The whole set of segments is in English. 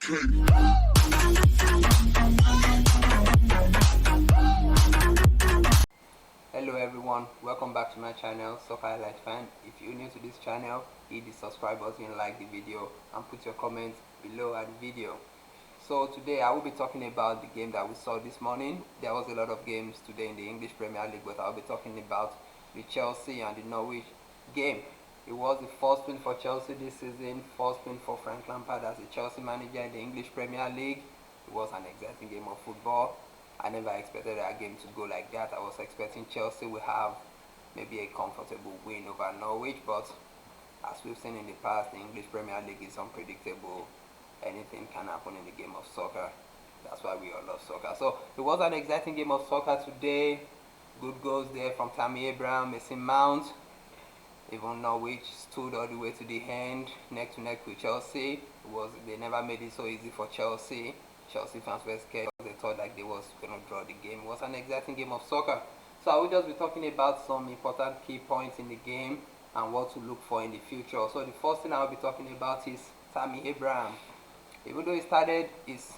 Hello everyone, welcome back to my channel, Soccer Highlight Fan. If you're new to this channel, hit the subscribe button, like the video, and put your comments below at the video. So today I will be talking about the game that we saw this morning. There was a lot of games today in the English Premier League, but I'll be talking about the Chelsea and the Norwich game. It was the first win for Chelsea this season, first win for Frank Lampard as a Chelsea manager in the English Premier League. It was an exciting game of football. I never expected that game to go like that. I was expecting Chelsea will have maybe a comfortable win over Norwich, but as we've seen in the past, the English Premier League is unpredictable. Anything can happen in the game of soccer. That's why we all love soccer. So it was an exciting game of soccer today. Good goals there from Tammy Abraham, Mason Mount. Even Norwich stood all the way to the end, neck to neck with Chelsea. They never made it so easy for Chelsea. Chelsea fans were scared because they thought like they was going to draw the game. It was an exciting game of soccer. So I will just be talking about some important key points in the game and what to look for in the future. So the first thing I will be talking about is Tammy Abraham. Even though he started this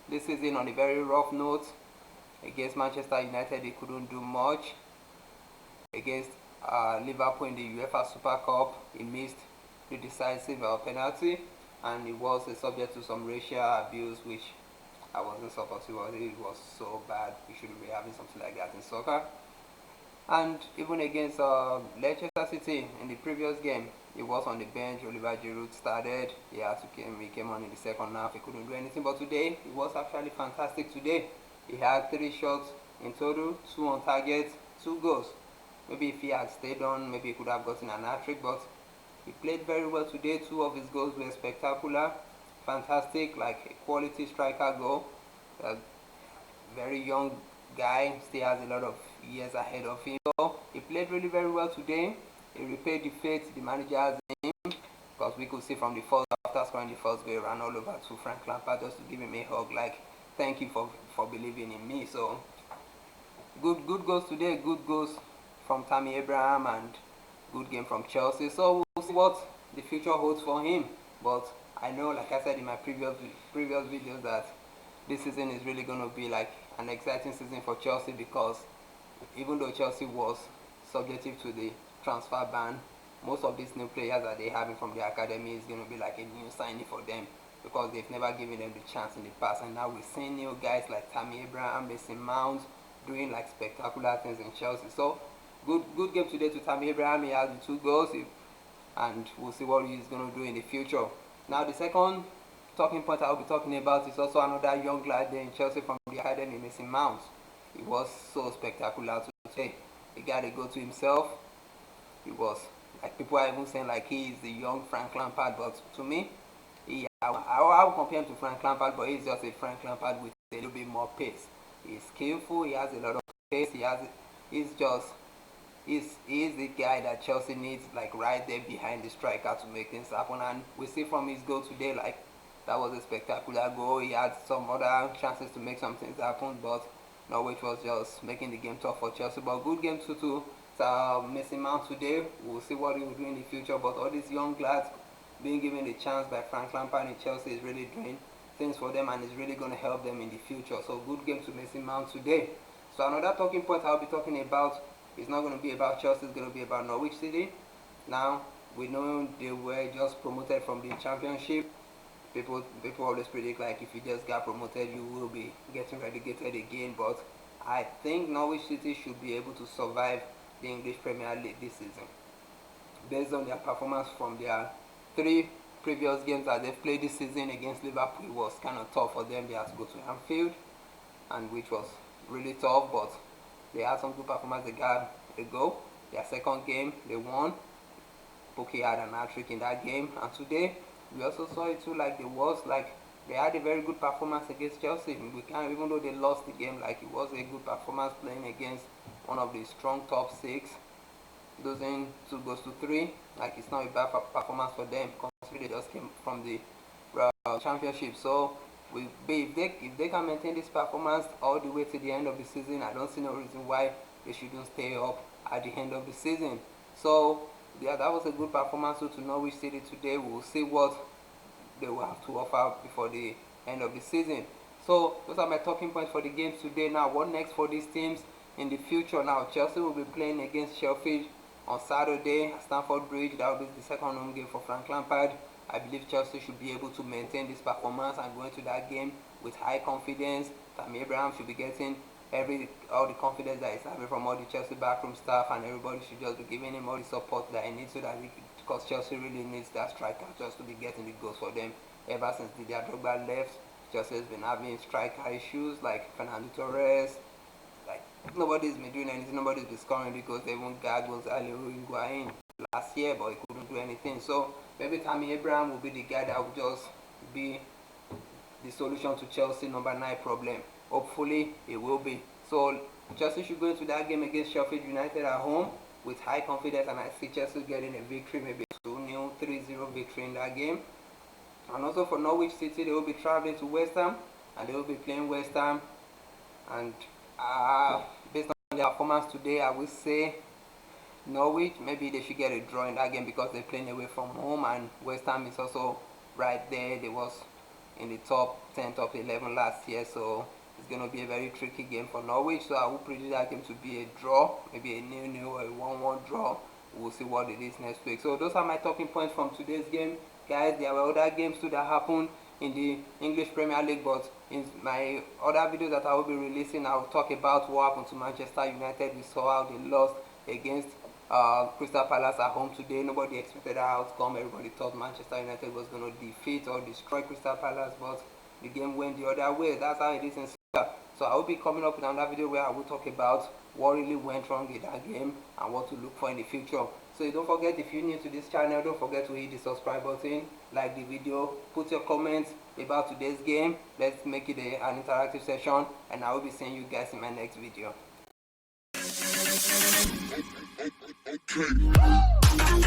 season on a very rough note, against Manchester United he couldn't do much. Against Liverpool in the UEFA Super Cup, he missed the decisive penalty, and he was subject to some racial abuse, which I wasn't supportive of. It was so bad. We shouldn't be having something like that in soccer. And even against Leicester City in the previous game, he was on the bench. Oliver Giroud started. He came on in the second half. He couldn't do anything. But today, he was actually fantastic. Today, he had 3 shots in total, 2 on target, 2 goals. Maybe if he had stayed on, maybe he could have gotten an hat-trick, but he played very well today. 2 of his goals were spectacular, fantastic, like a quality striker goal. A very young guy, still has a lot of years ahead of him. So he played really very well today. He repaid the faith the manager has in him, because we could see from the first, after scoring the first goal, he ran all over to Frank Lampard just to give him a hug, like, thank you for believing in me. So good goals today, good goals from Tammy Abraham, and good game from Chelsea. So we'll see what the future holds for him. But I know, like I said in my previous videos, that this season is really going to be like an exciting season for Chelsea, because even though Chelsea was subjective to the transfer ban, most of these new players that they having from the academy is going to be like a new signing for them, because they've never given them the chance in the past, and now we're seeing new guys like Tammy Abraham, Mason Mount doing like spectacular things in Chelsea. So good game today to Tammy Abraham. He has the 2 goals, and we'll see what he's going to do in the future. Now the second talking point I'll be talking about is also another young lad there in Chelsea from the academy, Mason Mount. He was so spectacular today. He got a goal to himself. He was like, people are even saying like he is the young Frank Lampard, but to me, I will compare him to Frank Lampard, but he's just a Frank Lampard with a little bit more pace. He's skillful. He has a lot of pace. He's the guy that Chelsea needs, like right there behind the striker to make things happen. And we see from his goal today, like, that was a spectacular goal. He had some other chances to make some things happen, but Norwich was just making the game tough for Chelsea. But good game to Mason Mount today. We'll see what he will do in the future. But all these young lads being given a chance by Frank Lampard in Chelsea is really doing things for them, and is really going to help them in the future. So good game to Mason Mount today. So another talking point I'll be talking about, it's not going to be about Chelsea, it's going to be about Norwich City. Now, we know they were just promoted from the Championship. People always predict like if you just got promoted, you will be getting relegated again. But I think Norwich City should be able to survive the English Premier League this season, based on their performance from their 3 previous games that they've played this season. Against Liverpool, it was kind of tough for them. They had to go to Anfield, and which was really tough, but they had some good performance. They got a goal. Their second game, they won. Pookie had an hat-trick in that game, and today we also saw it too. Like, they had a very good performance against Chelsea. We can't, even though they lost the game, like, it was a good performance playing against one of the strong top 6, losing 2 goals to 3. Like, it's not a bad performance for them, considering they just came from the Championship. So if they can maintain this performance all the way to the end of the season, I don't see no reason why they shouldn't stay up at the end of the season. So yeah, that was a good performance to Norwich City today. We'll see what they will have to offer before the end of the season. So those are my talking points for the games today. Now, what next for these teams in the future? Now, Chelsea will be playing against Sheffield on Saturday at Stamford Bridge. That will be the second home game for Frank Lampard. I believe Chelsea should be able to maintain this performance and go into that game with high confidence. Tammy Abraham should be getting all the confidence that he's having from all the Chelsea backroom staff, and everybody should just be giving him all the support that he needs, so that because Chelsea really needs that striker just to be getting the goals for them. Ever since Didier Drogba left, Chelsea has been having striker issues like Fernando Torres. Like, nobody's been doing anything, nobody's been scoring because they won't gag Gonzalo Higuain last year, but he couldn't do anything. So maybe Tammy Abraham will be the guy that will just be the solution to Chelsea number 9 problem. Hopefully it will be. So Chelsea should go into that game against Sheffield United at home with high confidence, and I see Chelsea getting a victory, maybe 2-0, 3-0 victory in that game. And also for Norwich City, they will be traveling to West Ham, and they will be playing West Ham. And based on their performance today, I would say Norwich, maybe they should get a draw in that game because they're playing away from home, and West Ham is also right there. They was in the top 10, top 11 last year, so it's going to be a very tricky game for Norwich. So I will predict that game to be a draw, maybe a 0-0 or a 1-1 draw. We'll see what it is next week. So those are my talking points from today's game, guys. There were other games too that happened in the English Premier League, but in my other videos that I will be releasing, I will talk about what happened to Manchester United. We saw how they lost against Crystal Palace at home today. Nobody expected that outcome. Everybody thought Manchester United was going to defeat or destroy Crystal Palace, but the game went the other way. That's how it is in soccer. So I will be coming up with another video where I will talk about what really went wrong in that game and what to look for in the future. So don't forget, if you're new to this channel, don't forget to hit the subscribe button, like the video, put your comments about today's game. Let's make it an interactive session, and I will be seeing you guys in my next video. Okay.